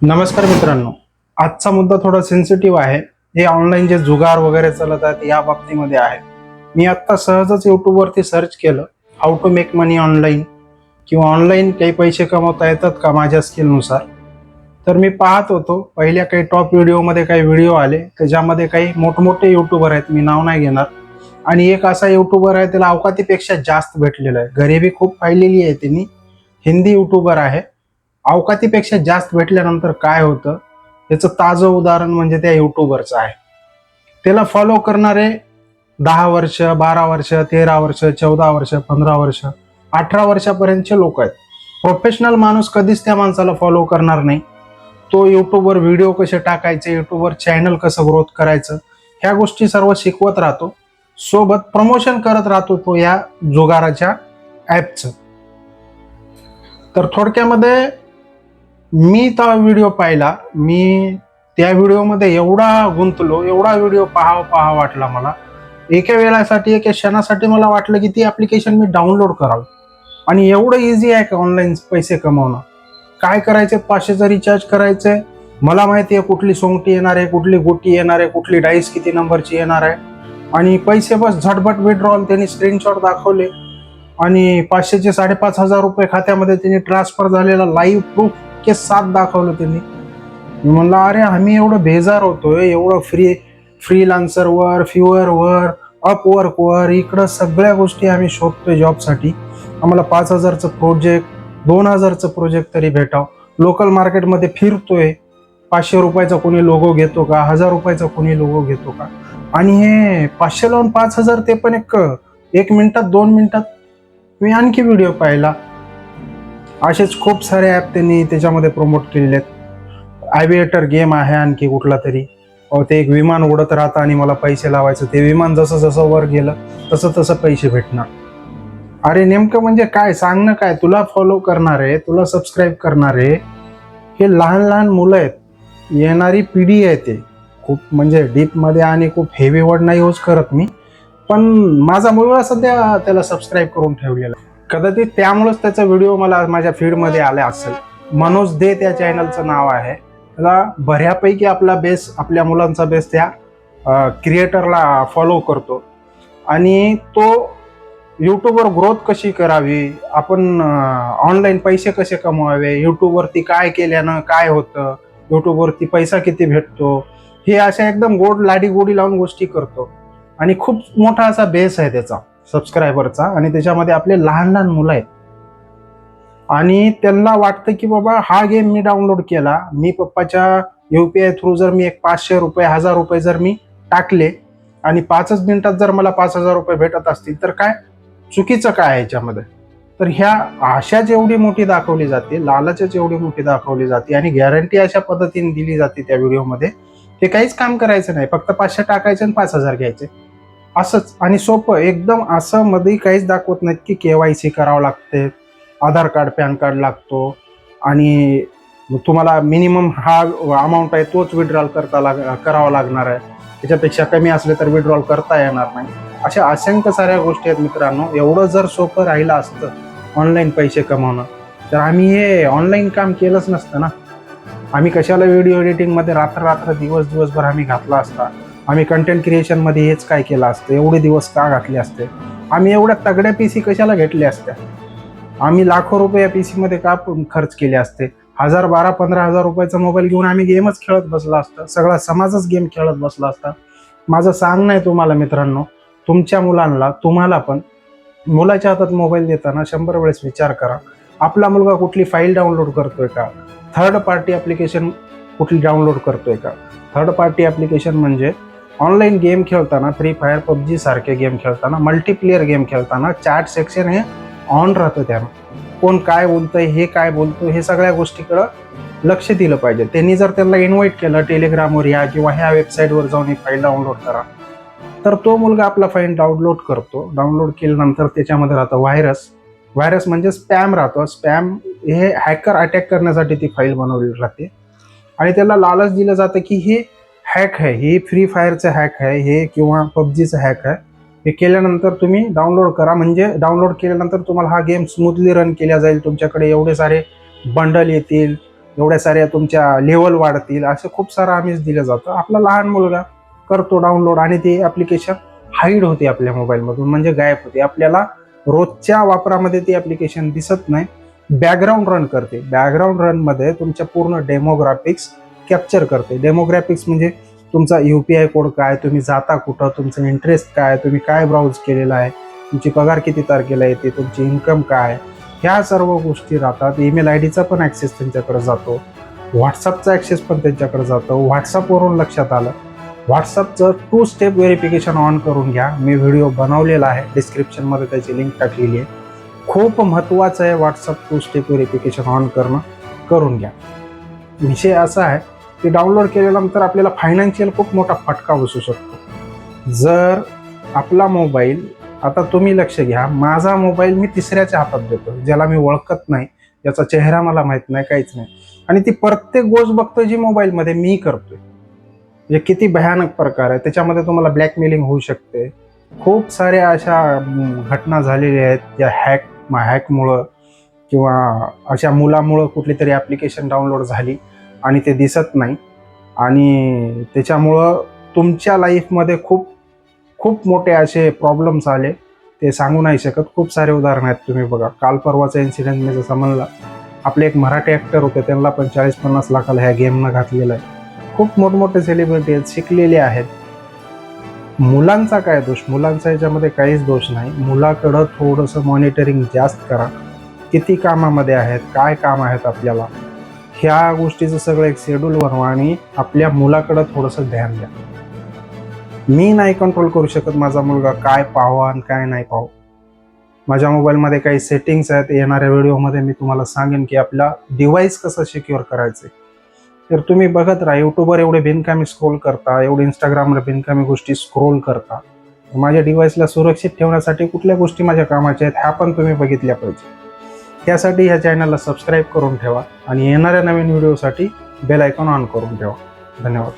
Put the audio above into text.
नमस्कार मित्रांनो. आजचा मुद्दा थोडा सेन्सिटिव्ह आहे. हे ऑनलाईन जे जुगार वगैरे चालत आहेत या बाबतीमध्ये आहे. मी आत्ता सहजच यूट्यूबवरती सर्च केलं, how to make money online किंवा ऑनलाईन काही पैसे कमवता येतात का माझ्या स्किलनुसार. तर मी पाहत होतो पहिल्या काही टॉप व्हिडिओमध्ये काही व्हिडिओ आले, त्याच्यामध्ये काही मोठमोठे यूट्यूबर आहेत, मी नाव नाही घेणार. आणि एक असा यूट्यूबर आहे त्याला अवकातीपेक्षा जास्त भेटलेलं आहे. गरिबी खूप पाहिलेली आहे त्यांनी. हिंदी यूट्यूबर आहे. अवकातीपेक्षा जास्त भेटल्यानंतर काय होतं याचं ताजं उदाहरण म्हणजे त्या युट्यूबरचं आहे. त्याला फॉलो करणारे 10 वर्ष, 12 वर्ष, 13 वर्ष, 14 वर्ष, 15 वर्ष, 18 वर्षापर्यंतचे लोक आहेत. प्रोफेशनल माणूस कधीच त्या माणसाला फॉलो करणार नाही. तो युट्यूबवर व्हिडिओ कसे टाकायचे, युट्यूबवर चॅनल कसं ग्रोथ करायचं, ह्या गोष्टी सर्व शिकवत राहतो. सोबत प्रमोशन करत राहतो तो या जुगाराच्या ॲपचं. तर थोडक्यामध्ये मी तो व्हिडिओ पाहिला. मी त्या व्हिडिओमध्ये एवढा गुंतलो, एवढा व्हिडिओ पाहावा वाटला मला. एका वेळासाठी, एका क्षणासाठी मला वाटलं की ती ॲप्लिकेशन मी डाउनलोड करावं. आणि एवढं इझी आहे का ऑनलाईन पैसे कमवणं. काय करायचे, 500चं रिचार्ज करायचे. मला माहिती आहे कुठली सोंगटी येणार आहे, कुठली गोटी येणार आहे, कुठली डाईस किती नंबरची येणार आहे, आणि पैसे बस झटपट विड्रॉल. त्यांनी स्क्रीनशॉट दाखवले आणि 500चे 5,500 रुपये खात्यामध्ये त्यांनी ट्रान्सफर झालेला लाईव्ह प्रूफ के साथ दाखवलं त्यांनी. मी म्हणलं अरे आम्ही एवढं बेजार होतोय, एवढं फ्रीलान्सरवर, फिवरवर, अपवर्कवर, इकडं सगळ्या गोष्टी आम्ही शोधतोय जॉबसाठी. आम्हाला 5,000चं प्रोजेक्ट, 2,000चं प्रोजेक्ट तरी भेटाव. लोकल मार्केटमध्ये फिरतोय, 500 रुपयाचा कोणी लोगो घेतो का, 1,000 रुपयाचा कोणी लोगो घेतो का. आणि हे 500 लावून 5,000 ते पण एक मिनिटात, 2 मिनिटात. मी आणखी व्हिडिओ पाहिला. असेच खूप सारे ॲप त्यांनी त्याच्यामध्ये प्रमोट केलेले आहेत. ॲव्हिएटर गेम आहे आणखी कुठला तरी. ते एक विमान उडत राहतं आणि मला पैसे लावायचं. ते विमान जसं जसं वर गेलं तसं तसं पैसे भेटणार. अरे नेमकं म्हणजे काय, सांगणं काय. तुला फॉलो करणारे, तुला सबस्क्राईब करणारे हे लहान लहान मुलं आहेत, येणारी पिढी आहे. ते खूप म्हणजे डीपमध्ये आणि खूप हेवी वर्ड नाही यूज करत मी, पण माझा मुलगा सध्या त्याला सबस्क्राईब करून ठेवलेला. कदाचित त्यामुळेच त्याचा व्हिडिओ मला माझ्या फीडमध्ये आला असेल. मनोज दे त्या चॅनलचं नाव आहे. त्याला बऱ्यापैकी आपला बेस, आपल्या मुलांचा बेस त्या क्रिएटरला फॉलो करतो. आणि तो यूट्यूबवर ग्रोथ कशी करावी, आपण ऑनलाईन पैसे कसे कमवावे, यूट्यूबवरती काय केल्यानं काय होतं, यूट्यूबवरती पैसा किती भेटतो, हे अशा एकदम लाडी गोडी लावून गोष्टी करतो. आणि खूप मोठा असा बेस आहे त्याचा सबस्क्रायबरचा. आणि त्याच्यामध्ये आपले लहान लहान मुलं आहेत. आणि त्यांना वाटतं की बाबा हा गेम मी डाउनलोड केला, मी पप्पाच्या UPI थ्रू जर मी एक 500 रुपये, 1,000 रुपये जर मी टाकले आणि 5च मिनिटात जर मला 5,000 रुपये भेटत असतील तर काय चुकीचं काय आहे याच्यामध्ये. तर ह्या आशाच एवढी मोठी दाखवली जाते, लालचच एवढी मोठी दाखवली जाते, आणि गॅरंटी अशा पद्धतीने दिली जाते त्या व्हिडिओमध्ये. ते काहीच काम करायचं नाही, फक्त 500 टाकायचे आणि 5,000 घ्यायचे, असंच. आणि सोपं एकदम. असं मध्ये काहीच दाखवत नाहीत की KYC करावं लागते, आधार कार्ड, पॅन कार्ड लागतो, आणि तुम्हाला मिनिमम हा अमाऊंट आहे तोच विड्रॉल करावा लागणार आहे, त्याच्यापेक्षा कमी असले तर विड्रॉल करता येणार नाही. अशा असंख्य साऱ्या गोष्टी आहेत मित्रांनो. एवढं जर सोपं राहिलं असतं ऑनलाईन पैसे कमवणं तर आम्ही हे ऑनलाईन काम केलंच नसतं ना. आम्ही कशाला व्हिडिओ एडिटिंगमध्ये रात्र दिवसभर आम्ही घातला असता. आम्ही कंटेंट क्रिएशनमध्ये हेच काय केलं असतं, एवढे दिवस का घातले असते. आम्ही एवढ्या तगड्या PC कशाला घेतल्या असत्या. आम्ही लाखो रुपये या PC मध्ये का खर्च केले असते. 1,000, 12, 15,000 रुपयाचा मोबाईल घेऊन आम्ही गेमच खेळत बसला असता. सगळा समाजच गेम खेळत बसला असता. माझं सांगणं आहे तुम्हाला मित्रांनो, तुमच्या मुलांना, तुम्हाला पण मुलाच्या हातात मोबाईल देताना 100 वेळेस विचार करा. आपला मुलगा कुठली फाईल डाउनलोड करतोय का, थर्ड पार्टी ॲप्लिकेशन कुठली डाउनलोड करतोय का. थर्ड पार्टी ॲप्लिकेशन म्हणजे ऑनलाईन गेम खेळताना, फ्री फायर, PUBG सारखे गेम खेळताना, मल्टीप्लेअर गेम खेळताना चॅट सेक्शन हे ऑन राहतं. त्यानं कोण काय बोलतंय, हे काय बोलतोय, हे सगळ्या गोष्टीकडं लक्ष दिलं पाहिजे. त्यांनी जर त्यांना इन्व्हाइट केलं टेलिग्रामवर या किंवा ह्या वेबसाईटवर जाऊन ही फाईल डाउनलोड करा, तर तो मुलगा आपला फाईल डाउनलोड करतो. डाउनलोड केल्यानंतर त्याच्यामध्ये राहतं व्हायरस म्हणजे स्पॅम राहतो. स्पॅम हे हॅकर अटॅक करण्यासाठी ती फाईल बनवली राहते. आणि त्याला लालच दिलं जातं की हे हॅक आहे, हे फ्री फायरचं हॅक आहे, हे किंवा PUBGचं हॅक आहे. हे केल्यानंतर तुम्ही डाउनलोड करा, म्हणजे डाउनलोड केल्यानंतर तुम्हाला हा गेम स्मूथली रन केला जाईल. तुमच्याकडे एवढे सारे बंडल येतील, एवढ्या साऱ्या तुमच्या लेवल वाढतील, असं खूप सारं आमिष दिलं जातं. आपला लहान मुलगा करतो डाउनलोड आणि ते ॲप्लिकेशन हाईड होते आपल्या मोबाईलमधून, म्हणजे गायब होते. आपल्याला रोजच्या वापरामध्ये ती ॲप्लिकेशन दिसत नाही, बॅकग्राऊंड रन करते. बॅकग्राऊंड रनमध्ये तुमच्या पूर्ण डेमोग्राफिक्स कॅप्चर करते. डेमोग्राफिक्स म्हणजे तुमचा UPI कोड काय, तुम्ही जाता कुठं, तुमचं इंटरेस्ट काय, तुम्ही काय ब्राउज केलेला आहे, तुमची पगार किती तारखेला येते, तुमची इन्कम काय, ह्या सर्व गोष्टी राहतात. ईमेल IDचा पण ॲक्सेस त्यांच्याकडे जातो, व्हॉट्सअपचा ॲक्सेस पण त्यांच्याकडे जातो. व्हॉट्सअपवरून लक्षात आलं, व्हॉट्सअपचं 2 स्टेप व्हेरिफिकेशन ऑन करून घ्या. मी व्हिडिओ बनवलेला आहे, डिस्क्रिप्शनमध्ये त्याची लिंक टाकलेली आहे. खूप महत्त्वाचं आहे व्हॉट्सअप 2 स्टेप व्हेरिफिकेशन ऑन करून घ्या. विषय असा आहे की डाउनलोड केल्यानंतर आपल्याला फायनान्शियल खूप मोठा फटका बसू शकतो. जर आपला मोबाईल, आता तुम्ही लक्ष घ्या, माझा मोबाईल मी तिसऱ्याच्या हातात देतो, ज्याला मी ओळखत नाही, ज्याचा चेहरा मला माहीत नाही, काहीच नाही, आणि ती प्रत्येक गोष्ट बघतोय जी मोबाईलमध्ये मी करतोय. म्हणजे किती भयानक प्रकार आहे. त्याच्यामध्ये तुम्हाला ब्लॅकमेलिंग होऊ शकते. खूप साऱ्या अशा घटना झालेल्या आहेत ज्या हॅकमुळं किंवा अशा मुलामुळं कुठली तरी ॲप्लिकेशन डाउनलोड झाली आणि ते दिसत नाही, आणि त्याच्यामुळं तुमच्या लाईफमध्ये खूप खूप मोठे असे प्रॉब्लेम्स आले, ते सांगू नाही शकत. खूप सारे उदाहरण आहेत. तुम्ही बघा, काल परवाचा इन्सिडेंट मी जसं म्हणला, आपले एक मराठी ॲक्टर होते, त्यांना पण 40-50 लाखाला ह्या गेमनं घातलेलं आहे. खूप मोठमोठे सेलिब्रिटी आहेत, शिकलेले आहेत. मुलांचा काय दोष? मुलांचा याच्यामध्ये काहीच दोष नाही. मुलाकडं थोडंसं मॉनिटरिंग जास्त करा, किती कामामध्ये आहेत, काय काम आहेत आपल्याला, ह्या गोष्टीचं सगळं एक शेड्यूल बनवा आणि आपल्या मुलाकडं थोडंसं ध्यान द्या. मी नाही कंट्रोल करू शकत माझा मुलगा काय पाहावा आणि काय नाही पाहावं. माझ्या मोबाईलमध्ये काही सेटिंग्स आहेत, येणाऱ्या व्हिडिओमध्ये मी तुम्हाला सांगेन की आपला डिव्हाइस कसं सिक्युअर करायचं. तर तुम्ही बघत राहा, यूट्यूबवर एवढे बिनकामी स्क्रोल करता, एवढे इंस्टाग्रामवर बिनकामी गोष्टी स्क्रोल करता. माझ्या डिव्हाइसला सुरक्षित ठेवण्यासाठी कुठल्या गोष्टी माझ्या कामाच्या आहेत ह्या पण तुम्ही बघितल्या पाहिजे. त्यासाठी ह्या चॅनलला सबस्क्राईब करून ठेवा आणि येणाऱ्या नवीन व्हिडिओसाठी बेल आयकॉन ऑन करून ठेवा. धन्यवाद.